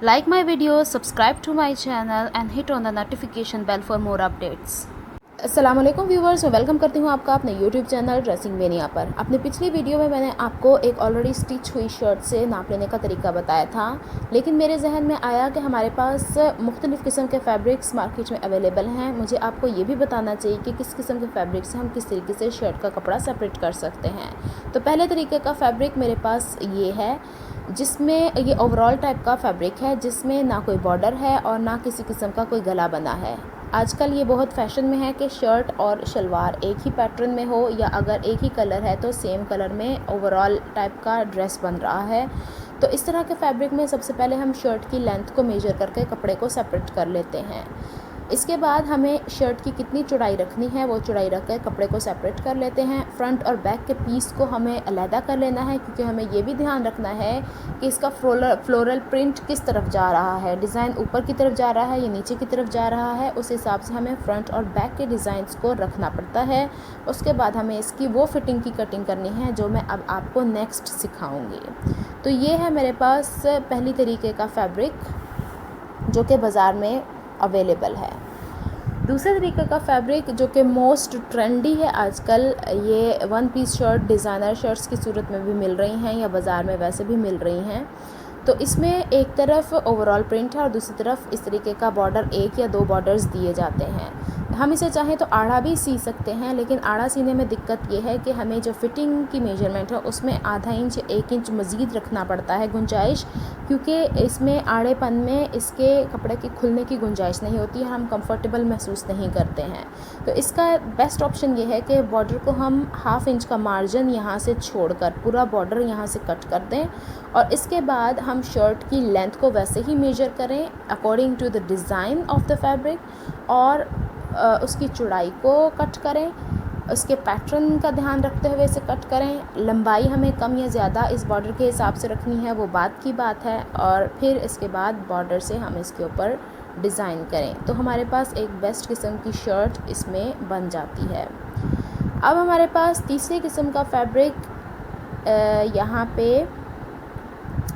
Like my video, subscribe to my channel and hit on the notification bell for more updates. अस्सलाम वालेकुम viewers, मैं welcome करती हूँ आपका अपने यूट्यूब चैनल ड्रेसिंग मेनिया पर। अपनी पिछली वीडियो में मैंने आपको एक ऑलरेडी स्टिच हुई शर्ट से नाप लेने का तरीका बताया था, लेकिन मेरे जहन में आया कि हमारे पास मुख्तलिफ़ किस्म के फैब्रिक्स मार्केट में अवेलेबल हैं। मुझे आपको ये भी बताना चाहिए कि किस किस्म के फैब्रिक से हम किस तरीके से शर्ट का कपड़ा सेपरेट कर सकते हैं। तो पहले तरीके का फैब्रिक मेरे पास ये है, जिसमें ये ओवरऑल टाइप का फैब्रिक है, जिसमें ना कोई बॉर्डर है और ना किसी किस्म का कोई गला बना है। आजकल ये बहुत फैशन में है कि शर्ट और शलवार एक ही पैटर्न में हो, या अगर एक ही कलर है तो सेम कलर में ओवरऑल टाइप का ड्रेस बन रहा है। तो इस तरह के फैब्रिक में सबसे पहले हम शर्ट की लेंथ को मेजर करके कपड़े को सेपरेट कर लेते हैं। इसके बाद हमें शर्ट की कितनी चौड़ाई रखनी है वो चौड़ाई रख कर कपड़े को सेपरेट कर लेते हैं। फ्रंट और बैक के पीस को हमें अलहदा कर लेना है, क्योंकि हमें ये भी ध्यान रखना है कि इसका फ्लोरल प्रिंट किस तरफ जा रहा है, डिज़ाइन ऊपर की तरफ जा रहा है या नीचे की तरफ जा रहा है। उस हिसाब से हमें फ्रंट और बैक के डिज़ाइंस को रखना पड़ता है। उसके बाद हमें इसकी वो फिटिंग की कटिंग करनी है जो मैं अब आपको नेक्स्ट सिखाऊंगी। तो ये है मेरे पास पहली तरीके का फैब्रिक जो कि बाज़ार में अवेलेबल है। दूसरे तरीके का फैब्रिक जो कि मोस्ट ट्रेंडी है आजकल, ये one piece shirt designer shirts की सूरत में भी मिल रही हैं या बाज़ार में वैसे भी मिल रही हैं। तो इसमें एक तरफ ओवरऑल प्रिंट है और दूसरी तरफ इस तरीके का बॉर्डर, एक या दो बॉर्डर्स दिए जाते हैं। हम इसे चाहें तो आड़ा भी सी सकते हैं, लेकिन आड़ा सीने में दिक्कत ये है कि हमें जो फिटिंग की मेजरमेंट है उसमें आधा इंच 1 इंच मज़ीद रखना पड़ता है गुंजाइश, क्योंकि इसमें आड़ेपन में इसके कपड़े की खुलने की गुंजाइश नहीं होती है, हम कंफर्टेबल महसूस नहीं करते हैं। तो इसका बेस्ट ऑप्शन ये है कि बॉर्डर को हम ½ इंच का मार्जिन यहाँ से छोड़कर पूरा बॉर्डर यहाँ से कट कर दें, और इसके बाद हम शर्ट की लेंथ को वैसे ही मेजर करें according to the design of the fabric, और उसकी चौड़ाई को कट करें, उसके पैटर्न का ध्यान रखते हुए इसे कट करें। लंबाई हमें कम या ज़्यादा इस बॉर्डर के हिसाब से रखनी है, वो बात की बात है, और फिर इसके बाद बॉर्डर से हम इसके ऊपर डिज़ाइन करें तो हमारे पास एक बेस्ट किस्म की शर्ट इसमें बन जाती है। अब हमारे पास तीसरे किस्म का फैब्रिक यहाँ पे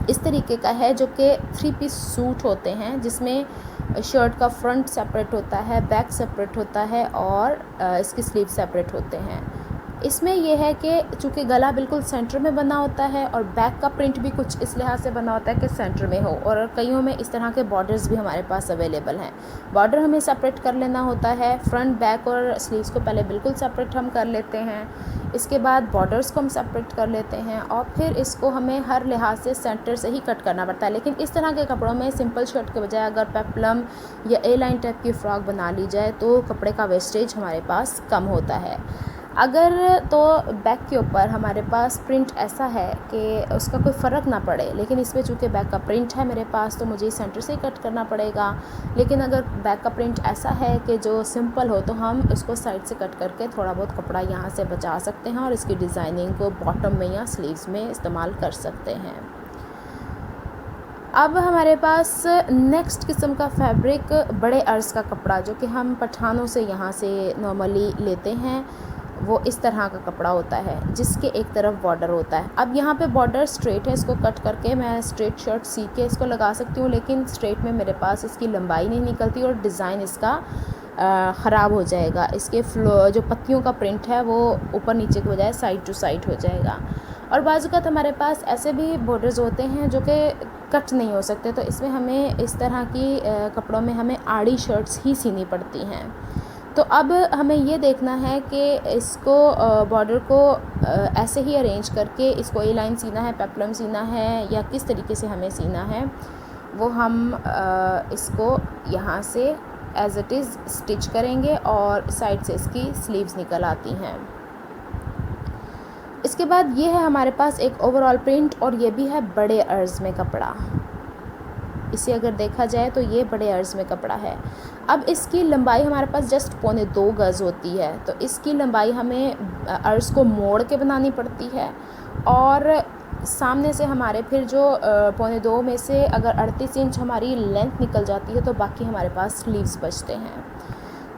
इस तरीके का है, जो कि 3 पीस सूट होते हैं, जिसमें शर्ट का फ्रंट सेपरेट होता है, बैक सेपरेट होता है और इसकी स्लीव सेपरेट होते हैं। इसमें यह है कि चूँकि गला बिल्कुल सेंटर में बना होता है और बैक का प्रिंट भी कुछ इस लिहाज से बना होता है कि सेंटर में हो, और कईयों में इस तरह के बॉर्डर्स भी हमारे पास अवेलेबल हैं। बॉर्डर हमें सेपरेट कर लेना होता है, फ्रंट बैक और स्लीव्स को पहले बिल्कुल सेपरेट हम कर लेते हैं, इसके बाद बॉर्डर्स को हम सेपरेट कर लेते हैं, और फिर इसको हमें हर लिहाज से सेंटर से ही कट करना पड़ता है। लेकिन इस तरह के कपड़ों में सिंपल शर्ट के बजाय अगर पेप्लम या ए लाइन टाइप की फ़्रॉक बना ली जाए तो कपड़े का वेस्टेज हमारे पास कम होता है। अगर तो बैक के ऊपर हमारे पास प्रिंट ऐसा है कि उसका कोई फ़र्क ना पड़े, लेकिन इसमें चूँकि बैक का प्रिंट है मेरे पास तो मुझे सेंटर से ही कट करना पड़ेगा। लेकिन अगर बैक का प्रिंट ऐसा है कि जो सिंपल हो तो हम इसको साइड से कट करके थोड़ा बहुत कपड़ा यहाँ से बचा सकते हैं और इसकी डिज़ाइनिंग को बॉटम में या स्लीव्स में इस्तेमाल कर सकते हैं। अब हमारे पास नेक्स्ट किस्म का फैब्रिक बड़े अर्ज़ का कपड़ा, जो कि हम पठानों से यहाँ से नॉर्मली लेते हैं, वो इस तरह का कपड़ा होता है जिसके एक तरफ बॉर्डर होता है। अब यहाँ पे बॉर्डर स्ट्रेट है, इसको कट करके मैं स्ट्रेट शर्ट सी के इसको लगा सकती हूँ, लेकिन स्ट्रेट में मेरे पास इसकी लंबाई नहीं निकलती और डिज़ाइन इसका ख़राब हो जाएगा। इसके जो पत्तियों का प्रिंट है वो ऊपर नीचे के बजाय साइड टू साइड हो जाएगा। और बाज़-औक़ात हमारे पास ऐसे भी बॉर्डर्स होते हैं जो कि कट नहीं हो सकते, तो इसमें हमें इस तरह की कपड़ों में हमें आड़ी शर्ट्स ही सीनी पड़ती हैं। तो अब हमें ये देखना है कि इसको बॉर्डर को ऐसे ही अरेंज करके इसको ए लाइन सीना है, पेप्लम सीना है, या किस तरीके से हमें सीना है, वो हम इसको यहाँ से एज़ इट इज़ स्टिच करेंगे और साइड से इसकी स्लीव्स निकल आती हैं। इसके बाद ये है हमारे पास एक ओवरऑल प्रिंट, और ये भी है बड़े अर्ज़ में कपड़ा। इसे अगर देखा जाए तो ये बड़े अर्ज़ में कपड़ा है। अब इसकी लंबाई हमारे पास जस्ट 1.25 गज़ होती है, तो इसकी लंबाई हमें अर्ज़ को मोड़ के बनानी पड़ती है, और सामने से हमारे फिर जो 1.25 में से अगर 38 इंच हमारी लेंथ निकल जाती है तो बाकी हमारे पास स्लीव्स बचते हैं।